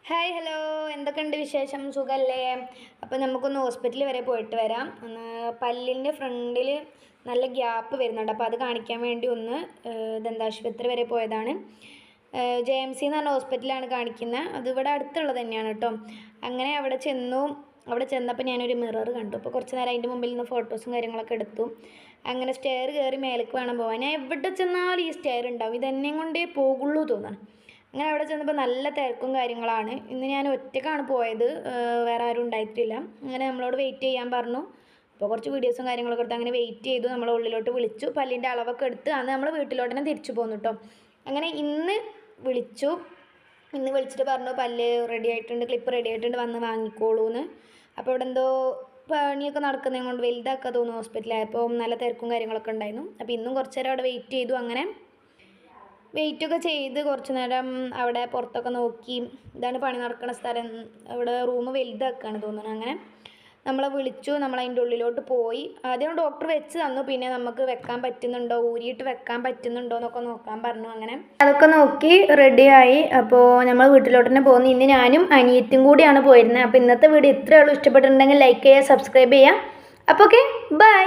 Hi hello എന്തൊക്കെയുണ്ട് വിശേഷം സുഖമല്ലേ? അപ്പോൾ നമുക്കൊന്ന് ഹോസ്പിറ്റലിൽ വരെ പോയിട്ട് വരാം. പല്ലിൻ്റെ ഫ്രണ്ടിൽ നല്ല ഗ്യാപ്പ് വരുന്നുണ്ട്. അപ്പോൾ അത് കാണിക്കാൻ വേണ്ടി ഒന്ന് ദന്താശുപത്രി വരെ പോയതാണ്. JMC എന്ന് പറഞ്ഞ ഹോസ്പിറ്റലാണ് കാണിക്കുന്നത്. അതിവിടെ അടുത്തുള്ളത് തന്നെയാണ് കേട്ടോ. അങ്ങനെ അവിടെ ചെന്നു. അവിടെ ചെന്നപ്പോൾ ഞാനൊരു മിറർ കണ്ടു. അപ്പോൾ കുറച്ച് നേരം അതിൻ്റെ മുമ്പിൽ നിന്ന് ഫോട്ടോസും കാര്യങ്ങളൊക്കെ എടുത്തു. അങ്ങനെ സ്റ്റെയർ കയറി മേലേക്ക് വേണം പോകാൻ. ഞാൻ എവിടെ ചെന്നാലും ഈ സ്റ്റെയർ ഉണ്ടാവും. ഇതെന്നെ കൊണ്ടേ പോകുള്ളൂ തോന്നണം. അങ്ങനെ അവിടെ ചെന്നപ്പോൾ നല്ല തിരക്കും കാര്യങ്ങളാണ്. ഇന്ന് ഞാൻ ഒറ്റയ്ക്കാണ് പോയത്, വേറെ ആരും ഉണ്ടായിട്ടില്ല. അങ്ങനെ നമ്മളോട് വെയിറ്റ് ചെയ്യാൻ പറഞ്ഞു. അപ്പോൾ കുറച്ച് വീഡിയോസും കാര്യങ്ങളൊക്കെ എടുത്ത് അങ്ങനെ വെയിറ്റ് ചെയ്തു. നമ്മളെ ഉള്ളിലോട്ട് വിളിച്ചു, പല്ലിൻ്റെ അളവൊക്കെ എടുത്ത് അന്ന് നമ്മൾ വീട്ടിലോട്ട് തന്നെ തിരിച്ചു പോന്നു കേട്ടോ. അങ്ങനെ ഇന്ന് വിളിച്ചു. ഇന്ന് വിളിച്ചിട്ട് പറഞ്ഞു പല്ല് റെഡി ആയിട്ടുണ്ട്, ക്ലിപ്പ് റെഡി ആയിട്ടുണ്ട്, വന്ന് വാങ്ങിക്കോളൂ എന്ന്. അപ്പോൾ ഇവിടെ എന്തോ പണിയൊക്കെ നടക്കുന്നതും കൊണ്ട് വലുതാക്കാൻ തോന്നുന്നു ഹോസ്പിറ്റലായപ്പോൾ. നല്ല തിരക്കും കാര്യങ്ങളൊക്കെ ഉണ്ടായിരുന്നു. അപ്പോൾ ഇന്നും കുറച്ച് നേരം അവിടെ വെയിറ്റ് ചെയ്തു. അങ്ങനെ വെയിറ്റൊക്കെ ചെയ്ത് കുറച്ച് നേരം അവിടെ പുറത്തൊക്കെ നോക്കി. ഇതാണ് പണി നടക്കുന്ന സ്ഥലം. അവിടെ റൂം വലുതാക്കുകയാണ് തോന്നുന്നത്. അങ്ങനെ നമ്മളെ വിളിച്ചു, നമ്മളതിൻ്റെ ഉള്ളിലോട്ട് പോയി. ആദ്യം ഡോക്ടർ വെച്ച് തന്നു, പിന്നെ നമുക്ക് വെക്കാൻ പറ്റുന്നുണ്ടോ, ഊരിയിട്ട് വെക്കാൻ പറ്റുന്നുണ്ടോ എന്നൊക്കെ നോക്കാൻ പറഞ്ഞു. അങ്ങനെ അതൊക്കെ നോക്കി റെഡിയായി. അപ്പോൾ നമ്മൾ വീട്ടിലോട്ട് തന്നെ പോകുന്നു. ഇന്ന് ഞാനും അനിയത്തും കൂടിയാണ് പോയിരുന്നത്. അപ്പോൾ ഇന്നത്തെ വീഡിയോ ഇത്രയേ ഉള്ളൂ. ഇഷ്ടപ്പെട്ടിട്ടുണ്ടെങ്കിൽ ലൈക്ക് ചെയ്യുക, സബ്സ്ക്രൈബ് ചെയ്യുക. അപ്പോൾ ഓക്കെ, ബൈ.